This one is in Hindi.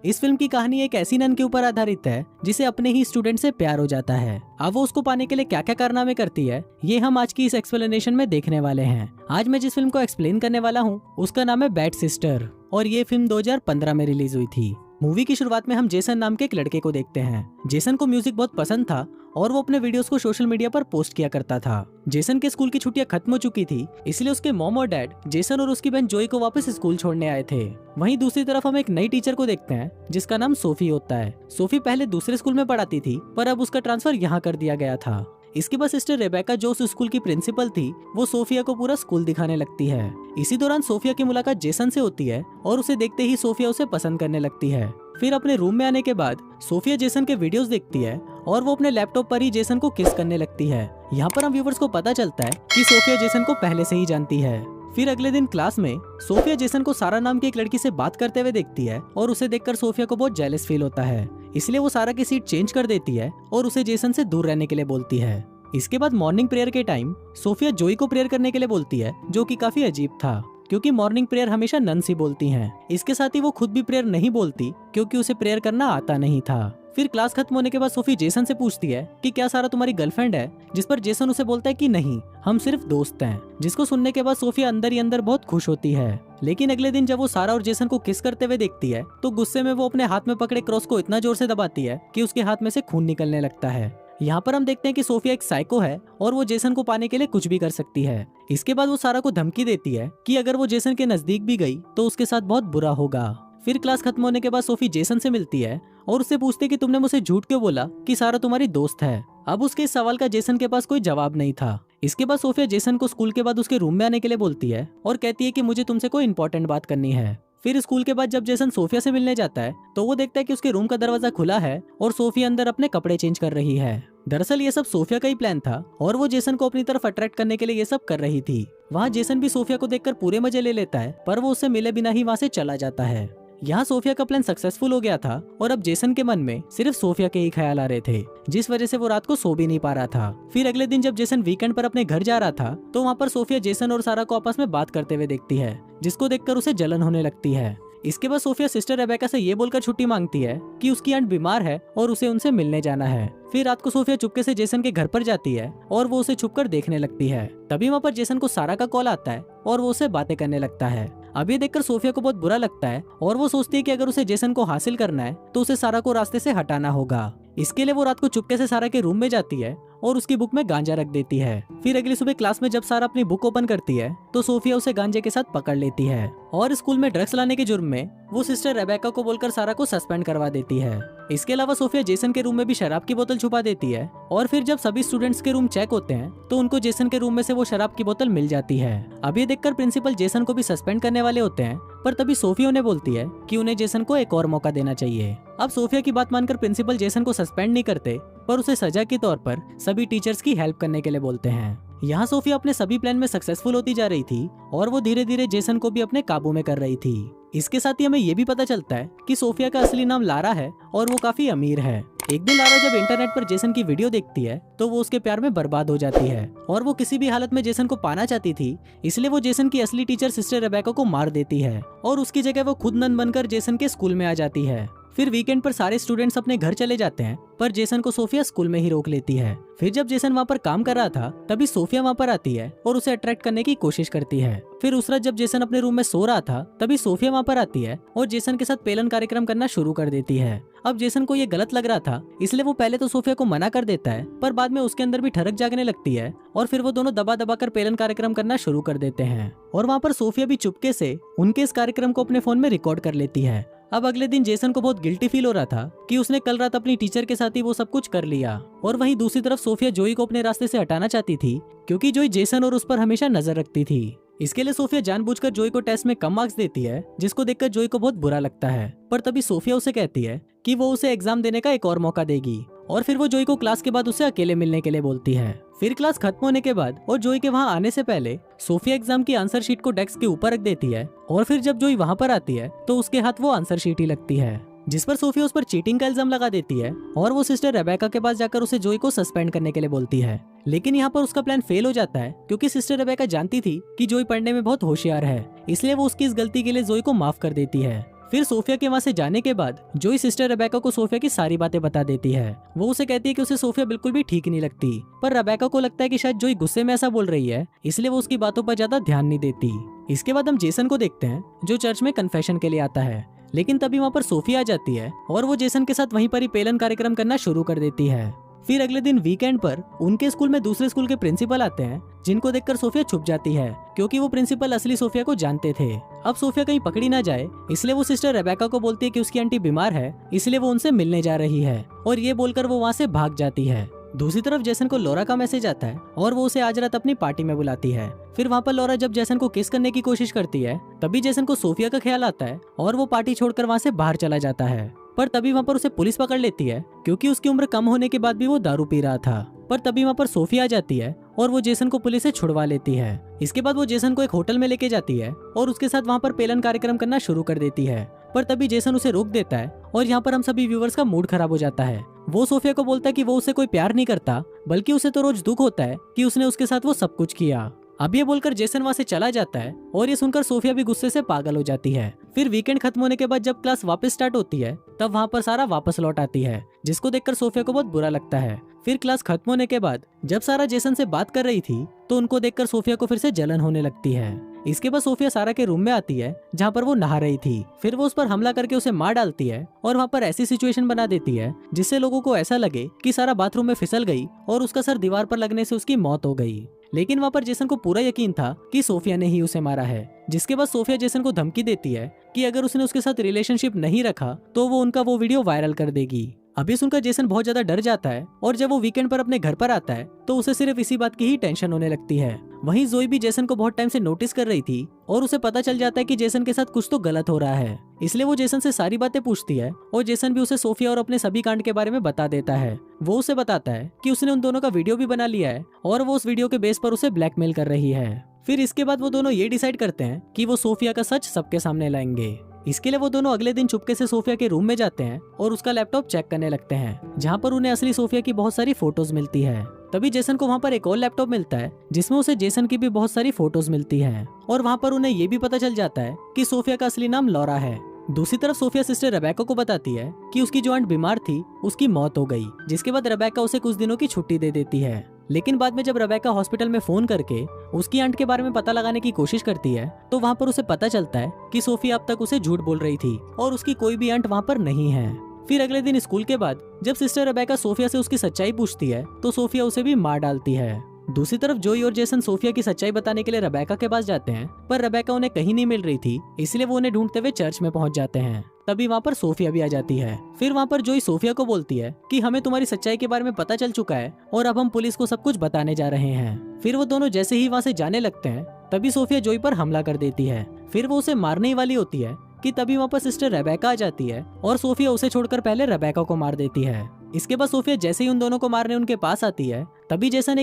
इस फिल्म की कहानी एक ऐसी नन के ऊपर आधारित है जिसे अपने ही स्टूडेंट से प्यार हो जाता है। अब वो उसको पाने के लिए क्या क्या कारनामे करती है ये हम आज की इस एक्सप्लेनेशन में देखने वाले हैं। आज मैं जिस फिल्म को एक्सप्लेन करने वाला हूँ उसका नाम है बैड सिस्टर और ये फिल्म 2015 में रिलीज हुई थी। मूवी की शुरुआत में हम जेसन नाम के एक लड़के को देखते हैं। जेसन को म्यूजिक बहुत पसंद था और वो अपने वीडियोस को सोशल मीडिया पर पोस्ट किया करता था। जेसन के स्कूल की छुट्टियां खत्म हो चुकी थी, इसलिए उसके मॉम और डैड जेसन और उसकी बहन जोई को वापस स्कूल छोड़ने आए थे। वहीं दूसरी तरफ हम एक नई टीचर को देखते हैं जिसका नाम सोफी होता है। सोफी पहले दूसरे स्कूल में पढ़ाती थी पर अब उसका ट्रांसफर यहाँ कर दिया गया था। इसके बाद सिस्टर रेबेका जो उस स्कूल की प्रिंसिपल थी वो सोफिया को पूरा स्कूल दिखाने लगती है। इसी दौरान सोफिया की मुलाकात जेसन से होती है और उसे देखते ही सोफिया उसे पसंद करने लगती है। फिर अपने रूम में आने के बाद सोफिया जेसन के वीडियोस देखती है और वो अपने लैपटॉप पर ही जेसन को किस करने लगती है। यहाँ पर हम व्यूवर्स को पता चलता है कि सोफिया जेसन को पहले से ही जानती है। फिर अगले दिन क्लास में सोफिया जेसन को सारा नाम की एक लड़की से बात करते हुए देखती है और उसे देखकर सोफिया को बहुत जेलस फील होता है, इसलिए वो सारा की सीट चेंज कर देती है और उसे जेसन से दूर रहने के लिए बोलती है। इसके बाद मॉर्निंग प्रेयर के टाइम सोफिया जोई को प्रेयर करने के लिए बोलती है, जो कि काफी अजीब था क्योंकि मॉर्निंग प्रेयर हमेशा नन्स ही बोलती हैं। इसके साथ ही वो खुद भी प्रेयर नहीं बोलती क्योंकि उसे प्रेयर करना आता नहीं था। फिर क्लास खत्म होने के बाद सोफी जेसन से पूछती है कि क्या सारा तुम्हारी गर्लफ्रेंड है, जिस पर जेसन उसे बोलता है कि नहीं, हम सिर्फ दोस्त हैं। जिसको सुनने के बाद सोफिया अंदर ही अंदर बहुत खुश होती है। लेकिन अगले दिन जब वो सारा और जेसन को किस करते हुए देखती है तो गुस्से में वो अपने हाथ में पकड़े क्रॉस को इतना जोर से दबाती है कि उसके हाथ में से खून निकलने लगता है। यहाँ पर हम देखते हैं कि सोफिया एक साइको है और वो जेसन को पाने के लिए कुछ भी कर सकती है। इसके बाद वो सारा को धमकी देती है कि अगर वो जेसन के नजदीक भी गई तो उसके साथ बहुत बुरा होगा। फिर क्लास खत्म होने के बाद सोफी जेसन से मिलती है और उससे पूछती है कि तुमने मुझे झूठ क्यों बोला कि सारा तुम्हारी दोस्त है। अब उसके इस सवाल का जेसन के पास कोई जवाब नहीं था। इसके बाद सोफिया जेसन को स्कूल के बाद उसके रूम में आने के लिए बोलती है और कहती है कि मुझे तुमसे कोई इंपॉर्टेंट बात करनी है। फिर स्कूल के बाद जब जेसन सोफिया से मिलने जाता है तो वो देखता है कि उसके रूम का दरवाजा खुला है और सोफिया अंदर अपने कपड़े चेंज कर रही है। दरअसल ये सब सोफिया का ही प्लान था और वो जेसन को अपनी तरफ अट्रैक्ट करने के लिए ये सब कर रही थी। वहाँ जेसन भी सोफिया को देखकर पूरे मजे ले लेता है पर वो उससे मिले बिना ही वहाँ से चला जाता है। यहाँ सोफिया का प्लान सक्सेसफुल हो गया था और अब जेसन के मन में सिर्फ सोफिया के ही ख्याल आ रहे थे, जिस वजह से वो रात को सो भी नहीं पा रहा था। फिर अगले दिन जब जेसन वीकेंड पर अपने घर जा रहा था तो वहाँ पर सोफिया जेसन और सारा को आपस में बात करते हुए देखती है, जिसको देखकर उसे जलन होने लगती है। इसके बाद सोफिया सिस्टर रेबेका से ये बोलकर छुट्टी मांगती है कि उसकी आंट बीमार है और उसे उनसे मिलने जाना है। फिर रात को सोफिया चुपके से जेसन के घर पर जाती है और वो उसे छुपकर देखने लगती है। तभी वहाँ पर जेसन को सारा का कॉल आता है और वो उसे बातें करने लगता है। अब ये देखकर सोफिया को बहुत बुरा लगता है और वो सोचती है कि अगर उसे जेसन को हासिल करना है तो उसे सारा को रास्ते से हटाना होगा। इसके लिए वो रात को चुपके से सारा के रूम में जाती है और उसकी बुक में गांजा रख देती है। फिर अगली सुबह क्लास में जब सारा अपनी बुक ओपन करती है तो सोफिया उसे गांजे के साथ पकड़ लेती है और स्कूल में ड्रग्स लाने के जुर्म में वो सिस्टर रेबेका को बोलकर सारा को सस्पेंड करवा देती है। इसके अलावा सोफिया जेसन के रूम में भी शराब की बोतल छुपा देती है और फिर जब सभी स्टूडेंट्स के रूम चेक होते हैं तो उनको जेसन के रूम में से वो शराब की बोतल मिल जाती है। अब ये देखकर प्रिंसिपल जेसन को भी सस्पेंड करने वाले होते हैं पर तभी सोफिया उन्हें बोलती है कि उन्हें जेसन को एक और मौका देना चाहिए। अब सोफिया की बात मानकर प्रिंसिपल जेसन को सस्पेंड नहीं करते पर उसे सजा के तौर पर सभी टीचर्स की हेल्प करने के लिए बोलते हैं। यहाँ सोफिया अपने सभी प्लान में सक्सेसफुल होती जा रही थी और वो धीरे धीरे जेसन को भी अपने काबू में कर रही थी। इसके साथ ही हमें ये भी पता चलता है कि सोफिया का असली नाम लारा है और वो काफी अमीर है। एक दिन लारा जब इंटरनेट पर जेसन की वीडियो देखती है तो वो उसके प्यार में बर्बाद हो जाती है और वो किसी भी हालत में जेसन को पाना चाहती थी, इसलिए वो जेसन की असली टीचर सिस्टर रेबेका को मार देती है और उसकी जगह वो खुद नन बनकर जेसन के स्कूल में आ जाती है। फिर वीकेंड पर सारे स्टूडेंट्स अपने घर चले जाते हैं पर जेसन को सोफिया स्कूल में ही रोक लेती है। फिर जब जेसन वहाँ पर काम कर रहा था तभी सोफिया वहाँ पर आती है और उसे अट्रैक्ट करने की कोशिश करती है। फिर उस रात जब जेसन अपने रूम में सो रहा था तभी सोफिया वहाँ पर आती है और जेसन के साथ पेलन कार्यक्रम करना शुरू कर देती है। अब जेसन को ये गलत लग रहा था इसलिए वो पहले तो सोफिया को मना कर देता है पर बाद में उसके अंदर भी ठरक जागने लगती है और फिर वो दोनों दबा दबा कर पेलन कार्यक्रम करना शुरू कर देते हैं और वहाँ पर सोफिया भी चुपके से उनके इस कार्यक्रम को अपने फोन में रिकॉर्ड कर लेती है। अब अगले दिन जेसन को बहुत गिल्टी फील हो रहा था कि उसने कल रात अपनी टीचर के साथ ही वो सब कुछ कर लिया और वहीं दूसरी तरफ सोफिया जोई को अपने रास्ते से हटाना चाहती थी क्योंकि जोई जेसन और उस पर हमेशा नजर रखती थी। इसके लिए सोफिया जानबूझकर जोई को टेस्ट में कम मार्क्स देती है, जिसको देखकर जोई को बहुत बुरा लगता है। पर तभी सोफिया उसे कहती है कि वो उसे एग्जाम देने का एक और मौका देगी और फिर वो जोई को क्लास के बाद उसे अकेले मिलने के लिए बोलती है। फिर क्लास खत्म होने के बाद और जोई के वहाँ आने से पहले सोफिया एग्जाम की आंसर शीट को डेस्क के ऊपर रख देती है और फिर जब जोई वहाँ पर आती है तो उसके हाथ वो आंसर शीट ही लगती है, जिस पर सोफिया उस पर चीटिंग का इल्जाम लगा देती है और वो सिस्टर रेबेका के पास जाकर उसे जोई को सस्पेंड करने के लिए बोलती है। लेकिन यहाँ पर उसका प्लान फेल हो जाता है क्योंकि सिस्टर रेबेका जानती थी कि जोई पढ़ने में बहुत होशियार है, इसलिए वो उसकी इस गलती के लिए जोई को माफ कर देती है। फिर सोफिया के वहाँ से जाने के बाद जोई सिस्टर रेबेका को सोफिया की सारी बातें बता देती है। वो उसे कहती है कि उसे सोफिया बिल्कुल भी ठीक नहीं लगती, पर रेबेका को लगता है कि शायद जोई गुस्से में ऐसा बोल रही है, इसलिए वो उसकी बातों पर ज्यादा ध्यान नहीं देती। इसके बाद हम जेसन को देखते हैं जो चर्च में कन्फेशन के लिए आता है, लेकिन तभी वहाँ पर सोफिया आ जाती है और वो जेसन के साथ वहीं पर ही पेलन कार्यक्रम करना शुरू कर देती है। फिर अगले दिन वीकेंड पर उनके स्कूल में दूसरे स्कूल के प्रिंसिपल आते हैं, जिनको देखकर सोफिया छुप जाती है क्योंकि वो प्रिंसिपल असली सोफिया को जानते थे। अब सोफिया कहीं पकड़ी ना जाए इसलिए वो सिस्टर रेबेका को बोलती है कि उसकी आंटी बीमार है, इसलिए वो उनसे मिलने जा रही है, और ये बोलकर वो वहाँ से भाग जाती है। दूसरी तरफ जेसन को लॉरा का मैसेज आता है और वो उसे आज रात अपनी पार्टी में बुलाती है। फिर वहाँ पर लॉरा जब जेसन को किस करने की कोशिश करती है, तभी जेसन को सोफिया का ख्याल आता है और वो पार्टी छोड़कर वहाँ से बाहर चला जाता है। पर तभी वहाँ पर उसे पुलिस पकड़ लेती है क्योंकि उसकी उम्र कम होने के बाद भी वो दारू पी रहा था। पर तभी वहाँ पर सोफिया आ जाती है और वो जेसन को पुलिस से छुड़वा लेती है। इसके बाद वो जेसन को एक होटल में लेके जाती है और उसके साथ वहाँ पर पेलन कार्यक्रम करना शुरू कर देती है। पर तभी जेसन उसे रोक देता है और यहाँ पर हम सभी व्यूवर्स का मूड खराब हो जाता है। वो सोफिया को बोलता है कि वो उसे कोई प्यार नहीं करता, बल्कि उसे तो रोज दुख होता है कि उसने उसके साथ वो सब कुछ किया। अब ये बोलकर जेसन वहाँ से चला जाता है और ये सुनकर सोफिया भी गुस्से से पागल हो जाती है। फिर वीकेंड खत्म होने के बाद जब क्लास वापस स्टार्ट होती है, तब वहाँ पर सारा वापस लौट आती है, जिसको देखकर सोफिया को बहुत बुरा लगता है। फिर क्लास खत्म होने के बाद जब सारा जेसन से बात कर रही थी, तो उनको देखकर सोफिया को फिर से जलन होने लगती है। इसके बाद सोफिया सारा के रूम में आती है जहाँ पर वो नहा रही थी। फिर वो उस पर हमला करके उसे मार डालती है और वहाँ पर ऐसी सिचुएशन बना देती है जिससे लोगों को ऐसा लगे कि सारा बाथरूम में फिसल गई और उसका सर दीवार पर लगने से उसकी मौत हो गई। लेकिन वहाँ पर जेसन को पूरा यकीन था कि सोफिया ने ही उसे मारा है। जिसके बाद सोफिया जेसन को धमकी देती है कि अगर उसने उसके साथ रिलेशनशिप नहीं रखा तो वो उनका वो वीडियो वायरल कर देगी। अभी सुनकर जेसन बहुत ज्यादा डर जाता है और जब वो वीकेंड पर अपने घर पर आता है तो उसे सिर्फ इसी बात की ही टेंशन होने लगती है। वहीं जोई भी जेसन को बहुत टाइम से नोटिस कर रही थी और उसे पता चल जाता है कि जेसन के साथ कुछ तो गलत हो रहा है, इसलिए वो जेसन से सारी बातें पूछती है और जेसन भी उसे सोफिया और अपने सभी कांड के बारे में बता देता है। वो उसे बताता है कि उसने उन दोनों का वीडियो भी बना लिया है और वो उस वीडियो के बेस पर उसे ब्लैकमेल कर रही है। फिर इसके बाद वो दोनों ये डिसाइड करते हैं कि वो सोफिया का सच सबके सामने लाएंगे। इसके लिए वो दोनों अगले दिन चुपके से सोफिया के रूम में जाते हैं और उसका लैपटॉप चेक करने लगते हैं, जहाँ पर उन्हें असली सोफिया की बहुत सारी फोटोज मिलती है। तभी जेसन को वहाँ पर एक और लैपटॉप मिलता है जिसमें उसे जेसन की भी बहुत सारी फोटोज मिलती हैं और वहाँ पर उन्हें ये भी पता चल जाता है कि सोफिया का असली नाम लॉरा है। दूसरी तरफ सोफिया सिस्टर रेबेका को बताती है कि उसकी जो आंट बीमार थी उसकी मौत हो गई, जिसके बाद रेबेका उसे कुछ दिनों की छुट्टी दे देती है। लेकिन बाद में जब रेबेका हॉस्पिटल में फोन करके उसकी आंट के बारे में पता लगाने की कोशिश करती है तो वहाँ पर उसे पता चलता है कि सोफिया अब तक उसे झूठ बोल रही थी और उसकी कोई भी आंट वहाँ पर नहीं है। फिर अगले दिन स्कूल के बाद जब सिस्टर रेबेका सोफिया से उसकी सच्चाई पूछती है तो सोफिया उसे भी मार डालती है। दूसरी तरफ जोई और जेसन सोफिया की सच्चाई बताने के लिए रेबेका के पास जाते हैं, पर रेबेका उन्हें कहीं नहीं मिल रही थी, इसलिए वो उन्हें ढूंढते हुए चर्च में पहुंच जाते हैं। तभी वहाँ पर सोफिया भी आ जाती है। फिर वहाँ पर जोई सोफिया को बोलती है कि हमें तुम्हारी सच्चाई के बारे में पता चल चुका है और अब हम पुलिस को सब कुछ बताने जा रहे हैं। फिर वो दोनों जैसे ही वहाँ से जाने लगते हैं तभी सोफिया जोई पर हमला कर देती है। फिर वो उसे मारने ही वाली होती है कि तभी वहाँ पर सिस्टर रेबेका आ जाती है और सोफिया उसे छोड़कर पहले रेबेका को मार देती है। इसके बाद सोफिया जैसे ही उन दोनों को मारने उनके पास आती है तभी जेसन एक